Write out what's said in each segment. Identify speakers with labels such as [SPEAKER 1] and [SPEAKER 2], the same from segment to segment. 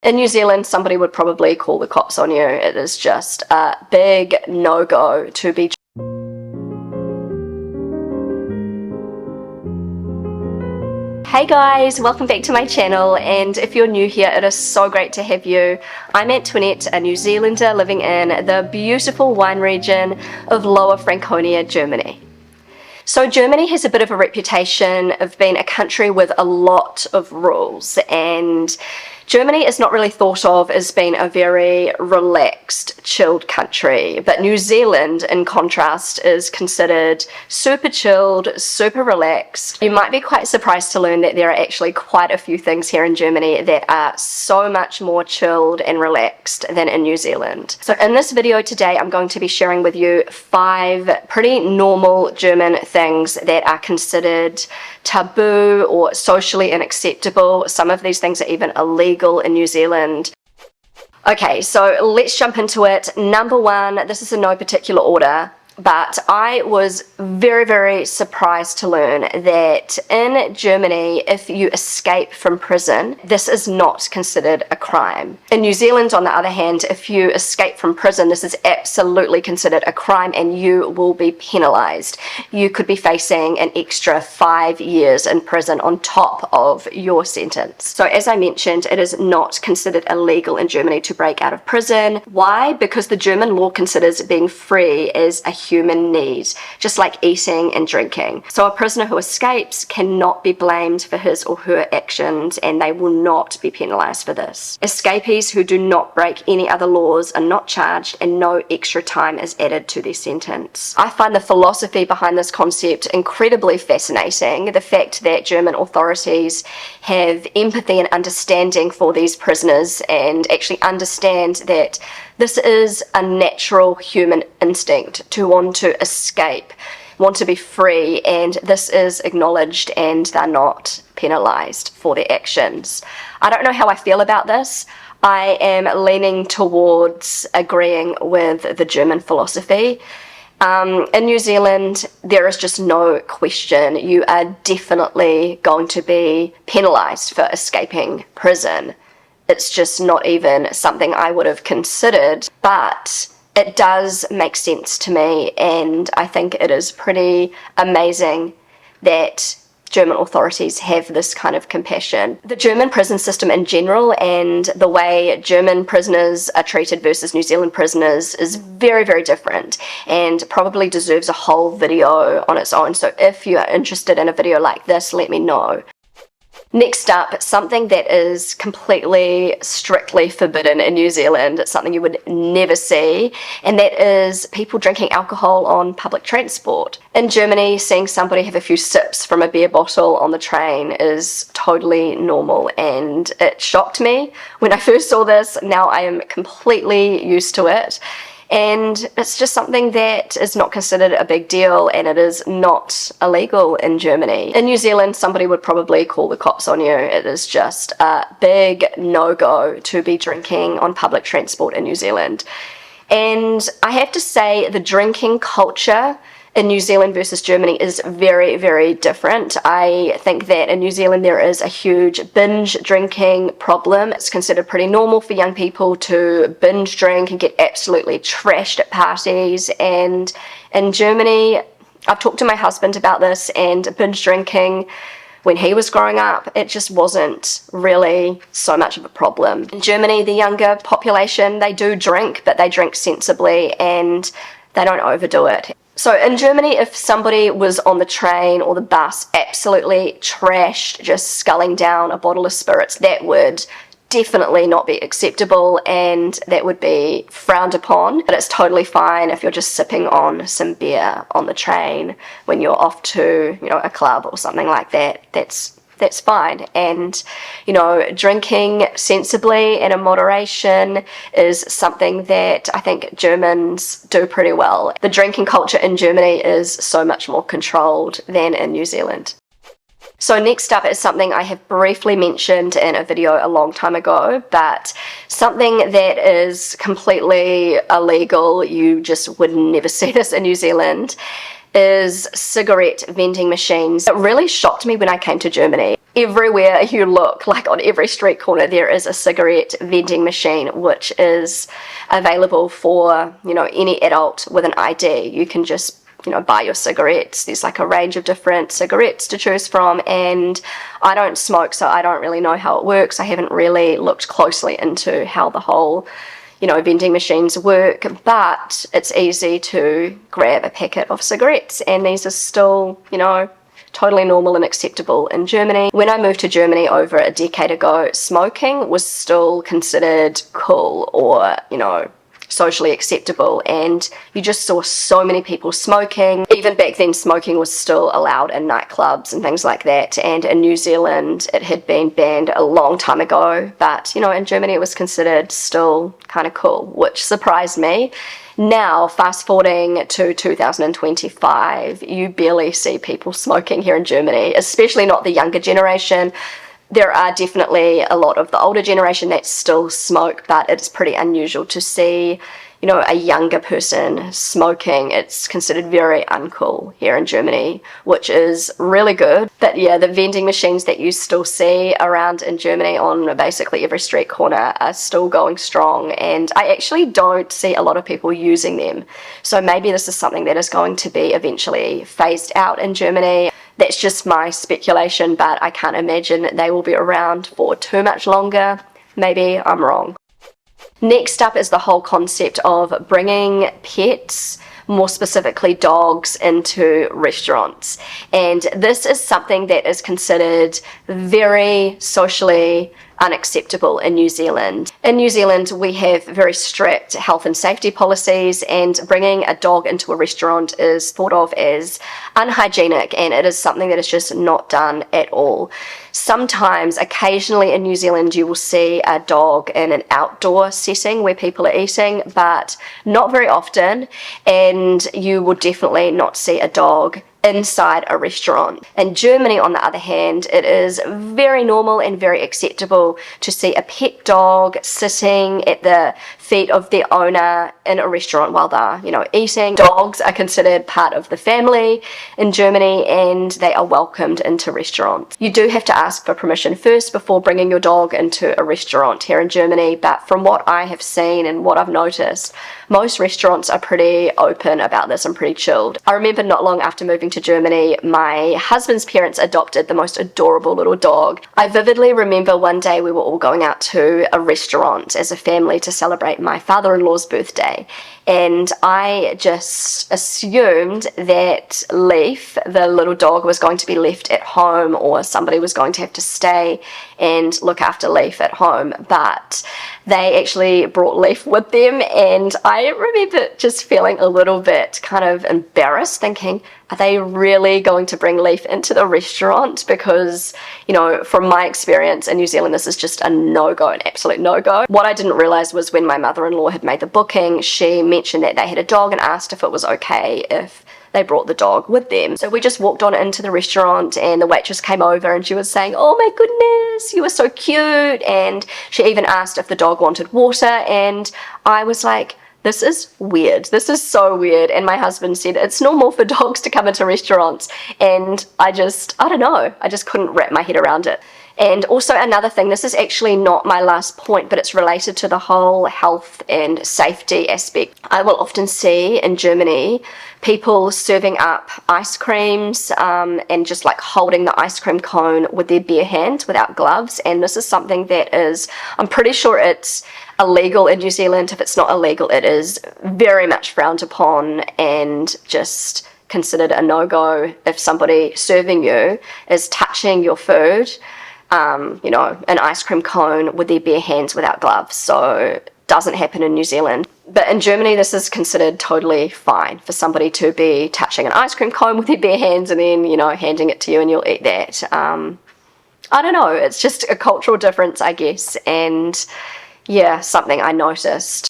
[SPEAKER 1] In New Zealand, somebody would probably call the cops on you. It is just a big no-go to be. Hey guys, welcome back to my channel, and if you're new here, it is so great to have you. I'm Antoinette, a New Zealander living in the beautiful wine region of Lower Franconia, Germany. So Germany has a bit of a reputation of being a country with a lot of rules, and Germany is not really thought of as being a very relaxed, chilled country, but New Zealand, in contrast, is considered super chilled, super relaxed. You might be quite surprised to learn that there are actually quite a few things here in Germany that are so much more chilled and relaxed than in New Zealand. So in this video today, I'm going to be sharing with you 5 pretty normal German things that are considered taboo or socially unacceptable. Some of these things are even illegal in New Zealand. Okay, so let's jump into it. Number 1, this is in no particular order, but I was very, very surprised to learn that in Germany, if you escape from prison, this is not considered a crime. In New Zealand, on the other hand, if you escape from prison, this is absolutely considered a crime and you will be penalized. You could be facing an extra 5 years in prison on top of your sentence. So as I mentioned, it is not considered illegal in Germany to break out of prison. Why? Because the German law considers being free as a human need, just like eating and drinking. So a prisoner who escapes cannot be blamed for his or her actions, and they will not be penalized for this. Escapees who do not break any other laws are not charged, and no extra time is added to their sentence. I find the philosophy behind this concept incredibly fascinating. The fact that German authorities have empathy and understanding for these prisoners and actually understand that this is a natural human instinct to want to escape, want to be free, and this is acknowledged and they're not penalized for their actions. I don't know how I feel about this. I am leaning towards agreeing with the German philosophy. In New Zealand, there is just no question. You are definitely going to be penalized for escaping prison. It's just not even something I would have considered, but it does make sense to me, and I think it is pretty amazing that German authorities have this kind of compassion. The German prison system in general and the way German prisoners are treated versus New Zealand prisoners is very, very different and probably deserves a whole video on its own. So if you are interested in a video like this, let me know. Next up, something that is completely, strictly forbidden in New Zealand. It's something you would never see, and that is people drinking alcohol on public transport. In Germany, seeing somebody have a few sips from a beer bottle on the train is totally normal, and it shocked me when I first saw this. Now I am completely used to it. And it's just something that is not considered a big deal, and it is not illegal in Germany. In New Zealand, somebody would probably call the cops on you. It is just a big no-go to be drinking on public transport in New Zealand. And I have to say, the drinking culture in New Zealand versus Germany is very, very different. I think that in New Zealand there is a huge binge drinking problem. It's considered pretty normal for young people to binge drink and get absolutely trashed at parties. And in Germany, I've talked to my husband about this, and binge drinking when he was growing up, it just wasn't really so much of a problem. In Germany, the younger population, they do drink, but they drink sensibly and they don't overdo it. So in Germany, if somebody was on the train or the bus absolutely trashed, just sculling down a bottle of spirits, that would definitely not be acceptable and that would be frowned upon. But it's totally fine if you're just sipping on some beer on the train when you're off to, a club or something like that. That's fine. And, drinking sensibly and in moderation is something that I think Germans do pretty well. The drinking culture in Germany is so much more controlled than in New Zealand. So next up is something I have briefly mentioned in a video a long time ago, but something that is completely illegal, you just would never see this in New Zealand, is cigarette vending machines. It really shocked me when I came to Germany. everywhere you look, like on every street corner, there is a cigarette vending machine, which is available for, you know, any adult with an ID. You can just, you know, buy your cigarettes. There's like a range of different cigarettes to choose from, and I don't smoke, so I don't really know how it works. I haven't really looked closely into how the whole, you know, vending machines work, but it's easy to grab a packet of cigarettes, and these are still, you know, totally normal and acceptable in Germany. When I moved to Germany over a decade ago, smoking was still considered cool or, you know, socially acceptable, and you just saw so many people smoking. Even back then, smoking was still allowed in nightclubs and things like that, and in New Zealand it had been banned a long time ago, but you know, in Germany it was considered still kind of cool, which surprised me. Now, fast forwarding to 2025, you barely see people smoking here in Germany, especially not the younger generation. There are definitely a lot of the older generation that still smoke, but it's pretty unusual to see, you know, a younger person smoking. It's considered very uncool here in Germany, which is really good. But yeah, the vending machines that you still see around in Germany on basically every street corner are still going strong, and I actually don't see a lot of people using them. So maybe this is something that is going to be eventually phased out in Germany. That's just my speculation, but I can't imagine that they will be around for too much longer. Maybe I'm wrong. Next up is the whole concept of bringing pets, more specifically dogs, into restaurants. And this is something that is considered very socially unacceptable in New Zealand. In New Zealand, we have very strict health and safety policies, and bringing a dog into a restaurant is thought of as unhygienic, and it is something that is just not done at all. Sometimes, occasionally in New Zealand, you will see a dog in an outdoor setting where people are eating, but not very often, and you will definitely not see a dog inside a restaurant. In Germany, on the other hand, it is very normal and very acceptable to see a pet dog sitting at the feet of their owner in a restaurant while they're, you know, eating. Dogs are considered part of the family in Germany, and they are welcomed into restaurants. You do have to ask for permission first before bringing your dog into a restaurant here in Germany, but from what I have seen and what I've noticed, most restaurants are pretty open about this and pretty chilled. I remember not long after moving to Germany, my husband's parents adopted the most adorable little dog. I vividly remember one day we were all going out to a restaurant as a family to celebrate my father-in-law's birthday, and I just assumed that Leaf, the little dog, was going to be left at home, or somebody was going to have to stay and look after Leaf at home, but they actually brought Leaf with them, and I remember just feeling a little bit kind of embarrassed, thinking, are they really going to bring Leaf into the restaurant? Because, you know, from my experience in New Zealand, this is just a no-go, an absolute no-go. What I didn't realize was when my mother-in-law had made the booking, she mentioned that they had a dog and asked if it was okay if they brought the dog with them. So we just walked on into the restaurant, and the waitress came over and she was saying, "Oh my goodness, you were so cute," and she even asked if the dog wanted water, and I was like, this is weird. This is so weird. And my husband said it's normal for dogs to come into restaurants, and I don't know, I just couldn't wrap my head around it. And also another thing, this is actually not my last point, but it's related to the whole health and safety aspect. I will often see in Germany people serving up ice creams and just like holding the ice cream cone with their bare hands without gloves, and this is something that is, I'm pretty sure it's illegal in New Zealand. If it's not illegal, it is very much frowned upon and just considered a no-go if somebody serving you is touching your food, you know, an ice cream cone with their bare hands without gloves. So it doesn't happen in New Zealand. But in Germany, this is considered totally fine for somebody to be touching an ice cream cone with their bare hands and then, you know, handing it to you and you'll eat that. I don't know, it's just a cultural difference, I guess, and yeah, something I noticed.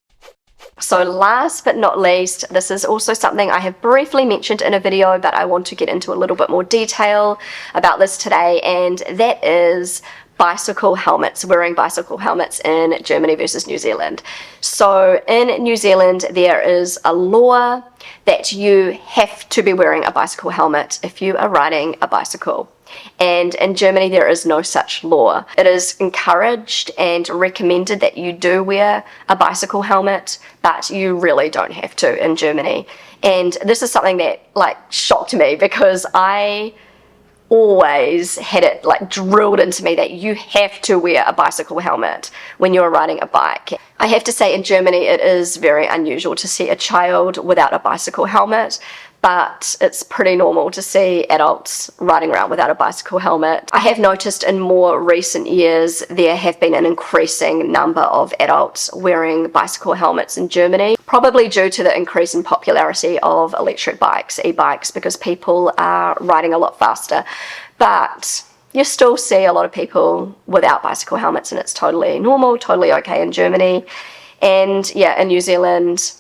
[SPEAKER 1] So last but not least, this is also something I have briefly mentioned in a video, but I want to get into a little bit more detail about this today, and that is bicycle helmets, wearing bicycle helmets in Germany versus New Zealand. So in New Zealand, there is a law that you have to be wearing a bicycle helmet if you are riding a bicycle. And in Germany, there is no such law. It is encouraged and recommended that you do wear a bicycle helmet, but you really don't have to in Germany. And this is something that like shocked me, because I always had it like drilled into me that you have to wear a bicycle helmet when you're riding a bike. I have to say, in Germany it is very unusual to see a child without a bicycle helmet, but it's pretty normal to see adults riding around without a bicycle helmet. I have noticed in more recent years there have been an increasing number of adults wearing bicycle helmets in Germany, probably due to the increase in popularity of electric bikes, e-bikes, because people are riding a lot faster. But you still see a lot of people without bicycle helmets, and it's totally normal, totally okay in Germany. And yeah, in New Zealand,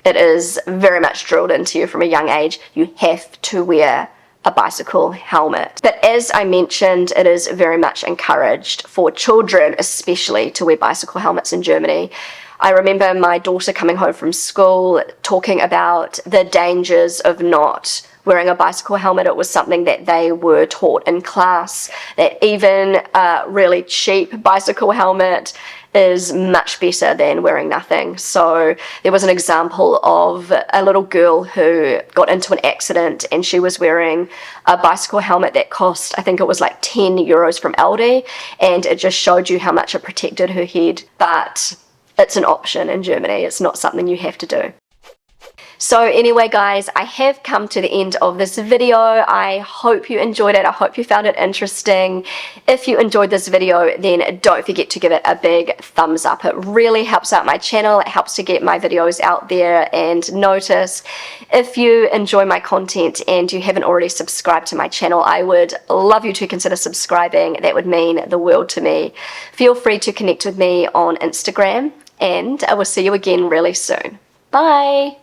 [SPEAKER 1] it is very much drilled into you from a young age. You have to wear a bicycle helmet. But as I mentioned, it is very much encouraged for children especially to wear bicycle helmets in Germany. I remember my daughter coming home from school talking about the dangers of not wearing a bicycle helmet. It was something that they were taught in class, that even a really cheap bicycle helmet is much better than wearing nothing. So there was an example of a little girl who got into an accident, and she was wearing a bicycle helmet that cost, I think it was like 10 euros from Aldi, and it just showed you how much it protected her head. But it's an option in Germany, it's not something you have to do. So anyway guys, I have come to the end of this video. I hope you enjoyed it. I hope you found it interesting. If you enjoyed this video, then don't forget to give it a big thumbs up. It really helps out my channel. It helps to get my videos out there and noticed. If you enjoy my content and you haven't already subscribed to my channel, I would love you to consider subscribing. That would mean the world to me. Feel free to connect with me on Instagram, and I will see you again really soon. Bye!